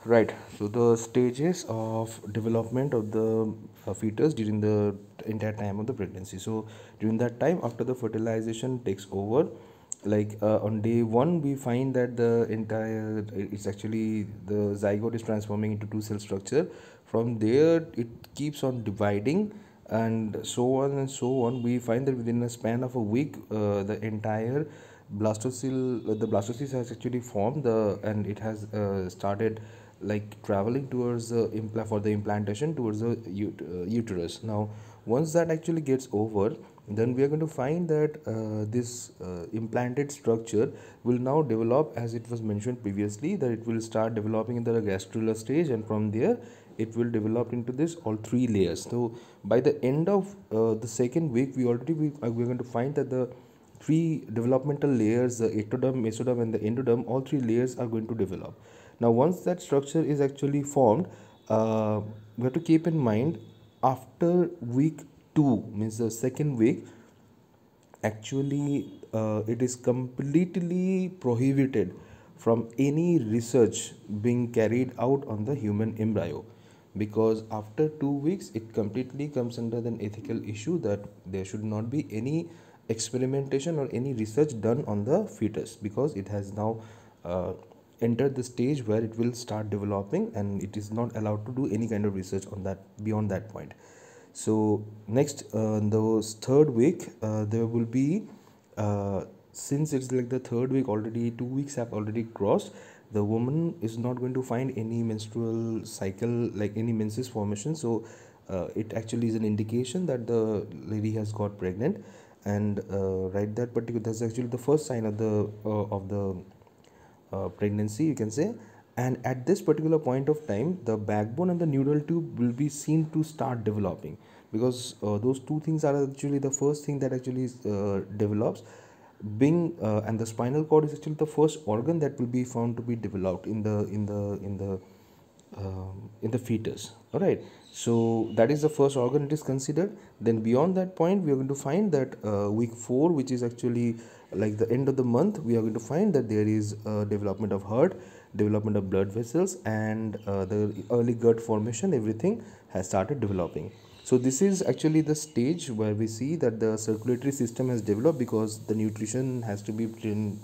Right. So the stages of development of the fetus during the entire time of the pregnancy. So during that time, after the fertilization takes over, like on day one, we find that the entire it's actually the zygote is transforming into two cell structure. From there, it keeps on dividing, and so on and so on. We find that within a span of a week, the entire the blastocyst has actually formed and it has started like traveling towards for the implantation towards the uterus. Now once that actually gets over, then we are going to find that this implanted structure will now develop, as it was mentioned previously, that it will start developing in the gastrula stage, and from there it will develop into this all three layers. So by the end of the second week, we're going to find that the three developmental layers, the ectoderm, mesoderm, and the endoderm, all three layers are going to develop. Now once that structure is actually formed, we have to keep in mind, after week 2, means the second week, actually it is completely prohibited from any research being carried out on the human embryo, because after 2 weeks it completely comes under an ethical issue that there should not be any experimentation or any research done on the fetus, because it has now uh, entered the stage where it will start developing, and it is not allowed to do any kind of research on that beyond that point. So next, the third week, there will be, since it's like the third week already, 2 weeks have already crossed, the woman is not going to find any menstrual cycle, like any menses formation. So it actually is an indication that the lady has got pregnant, and right, that particular, that's actually the first sign of the pregnancy, you can say. And at this particular point of time, the backbone and the neural tube will be seen to start developing, because those two things are actually the first thing that actually develops, being and the spinal cord is actually the first organ that will be found to be developed in the fetus. All right, so that is the first organ it is considered. Then beyond that point, we are going to find that week 4, which is actually like the end of the month, we are going to find that there is development of heart, development of blood vessels, and the early gut formation, everything has started developing. So this is actually the stage where we see that the circulatory system has developed, because the nutrition has to be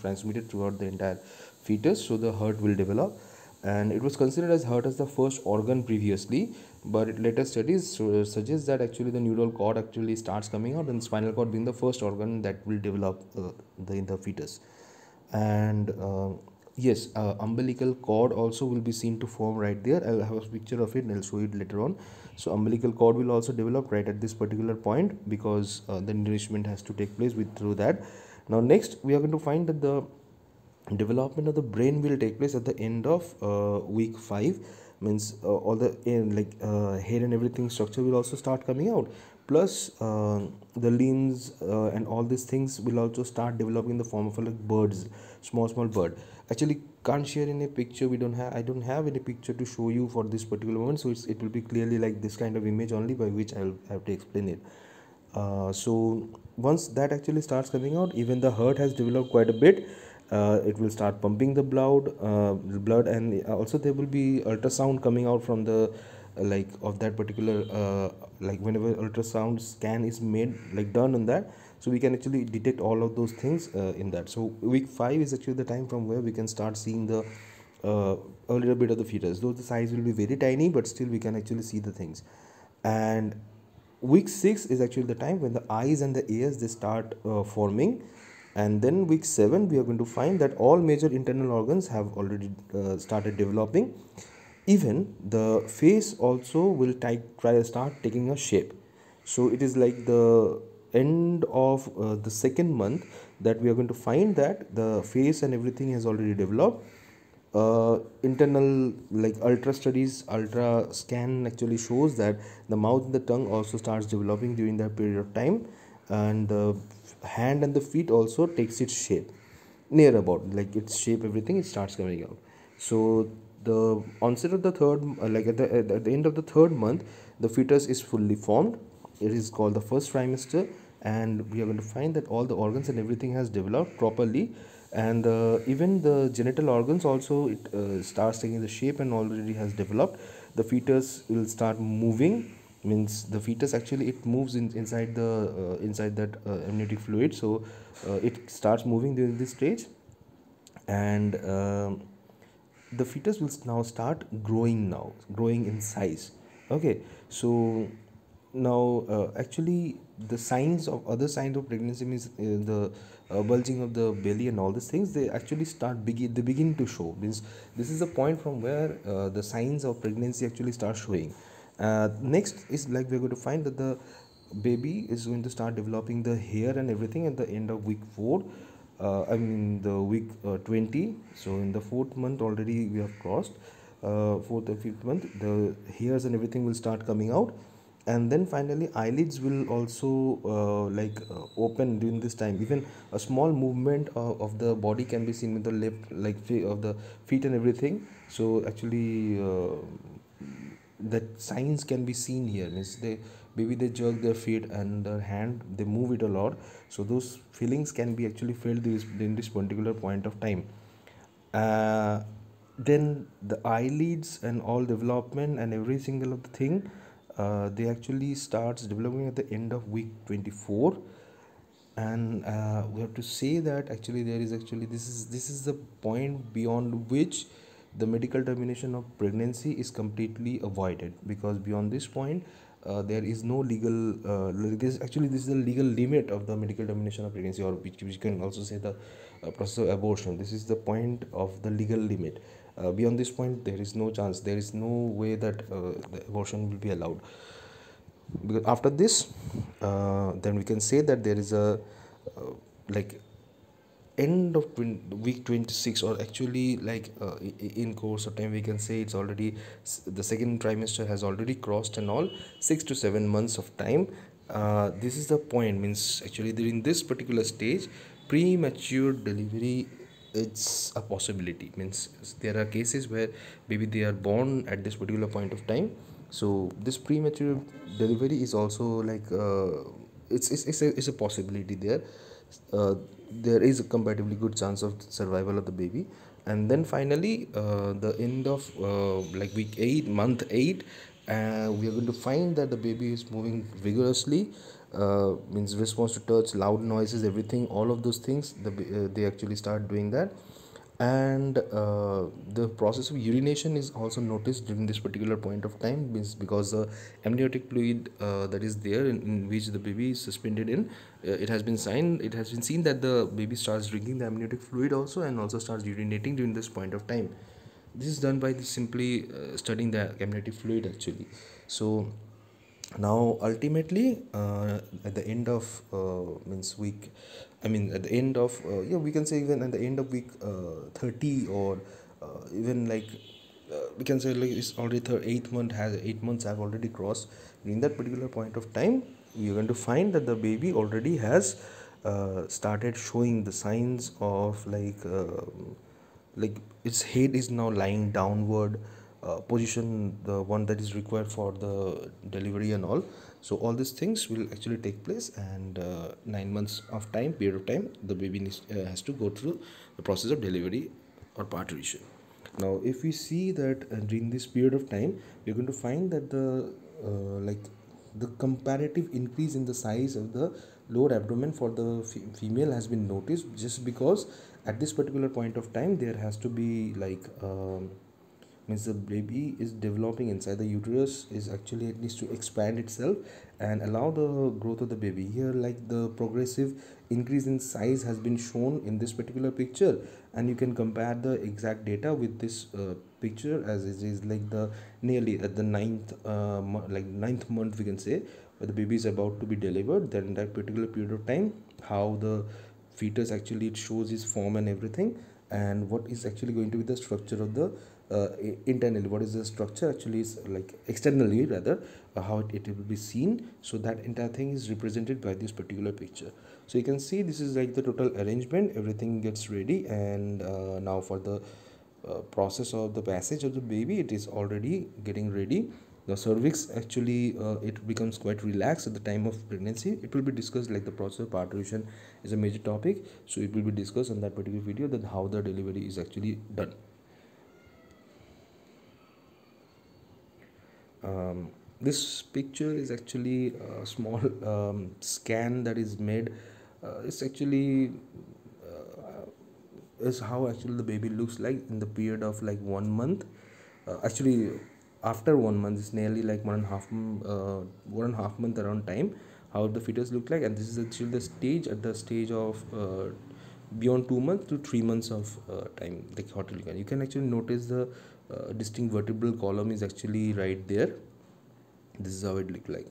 transmitted throughout the entire fetus, so the heart will develop. And it was considered as heart as the first organ previously, but later studies suggest that actually the neural cord actually starts coming out, and spinal cord being the first organ that will develop in the fetus. And yes, umbilical cord also will be seen to form right there. I'll have a picture of it and I'll show it later on. So umbilical cord will also develop right at this particular point, because the nourishment has to take place through that. Now next, we are going to find that the development of the brain will take place at the end of week 5. Means all the hair and everything structure will also start coming out, plus the limbs and all these things will also start developing in the form of like birds, small bird. Actually can't share any picture, I don't have any picture to show you for this particular one, so it will be clearly like this kind of image only, by which I'll have to explain it. So once that actually starts coming out, even the heart has developed quite a bit. It will start pumping the blood, and also there will be ultrasound coming out from the like of that particular like whenever ultrasound scan is made, like done on that, so we can actually detect all of those things in that. So week 5 is actually the time from where we can start seeing the uh, a little bit of the fetus, though the size will be very tiny, but still we can actually see the things. And week 6 is actually the time when the eyes and the ears, they start forming. And then week 7, we are going to find that all major internal organs have already started developing. Even the face also will start taking a shape. So it is like the end of the second month that we are going to find that the face and everything has already developed. Internal, like ultra scan actually shows that the mouth and the tongue also starts developing during that period of time, and the hand and the feet also takes its shape, near about like its shape, everything, it starts coming out. So the onset of the third at the end of the third month, the fetus is fully formed. It is called the first trimester, and we are going to find that all the organs and everything has developed properly. and even the genital organs also, it starts taking the shape and already has developed. The fetus will start moving, means the fetus actually it moves inside the inside that amniotic fluid. So it starts moving during this stage, and the fetus will now start growing, now growing in size. Okay, so now actually the signs of other signs of pregnancy means the bulging of the belly and all these things, they actually they begin to show, means this is the point from where the signs of pregnancy actually start showing. Next is like we're going to find that the baby is going to start developing the hair and everything at the end of week 4. I mean the week 20. So in the fourth month already we have crossed, fourth or fifth month, the hairs and everything will start coming out. And then finally eyelids will also open during this time. Even a small movement of the body can be seen with the left, like of the feet and everything. So actually that signs can be seen here, means they maybe they jerk their feet and their hand, they move it a lot. So those feelings can be actually felt in this particular point of time. uh, then the eyelids and all development and every single of the thing, they actually starts developing at the end of week 24. And we have to say that actually there is actually this is the point beyond which the medical termination of pregnancy is completely avoided, because beyond this point there is no legal this actually this is the legal limit of the medical termination of pregnancy, or which can also say the process of abortion. This is the point of the legal limit. Beyond this point there is no chance, there is no way that the abortion will be allowed. Because after this then we can say that there is a like end of week 26, or actually in course of time we can say it's already the second trimester has already crossed and all, 6 to 7 months of time. This is the point, means actually during this particular stage premature delivery, it's a possibility, means there are cases where maybe they are born at this particular point of time. So this premature delivery is also it's a possibility there. There is a comparatively good chance of survival of the baby. And then finally the end of week 8, month 8, we are going to find that the baby is moving vigorously, means response to touch, loud noises, everything, all of those things, they actually start doing that. And the process of urination is also noticed during this particular point of time, means because the amniotic fluid that is there in which the baby is suspended in, it has been seen that the baby starts drinking the amniotic fluid also, and also starts urinating during this point of time. This is done by simply studying the amniotic fluid actually. So now ultimately at the end of means week I mean at the end of yeah, we can say even at the end of week 30, or even we can say like it's already 8 month has 8 months have already crossed. In that particular point of time you're going to find that the baby already has started showing the signs of its head is now lying downward position, the one that is required for the delivery and all. So all these things will actually take place, and 9 months of time period of time the baby has to go through the process of delivery or parturition. Now if we see that during this period of time we're going to find that the comparative increase in the size of the lower abdomen for the female has been noticed, just because at this particular point of time there has to be means the baby is developing inside the uterus, is actually it needs to expand itself and allow the growth of the baby. Here like the progressive increase in size has been shown in this particular picture, and you can compare the exact data with this picture, as it is like the nearly at the ninth month we can say, where the baby is about to be delivered. Then in that particular period of time how the fetus actually it shows its form and everything, and what is actually going to be the structure of the internally, what is the structure actually is like externally rather, how it will be seen. So that entire thing is represented by this particular picture. So you can see this is like the total arrangement, everything gets ready. And now for the process of the passage of the baby, it is already getting ready. The cervix actually it becomes quite relaxed at the time of pregnancy. It will be discussed, like the process of parturition is a major topic, so it will be discussed on that particular video, that how the delivery is actually done. This picture is actually a small scan that is made. It's actually is how actually the baby looks like in the period of like 1 month. Actually, after 1 month, it's nearly like 1.5 month around time, how the fetus look like. And this is actually the stage, at the stage of beyond 2 months to 3 months of time, like how to look at. You can actually notice the distinct vertebral column is actually right there. This is how it look like.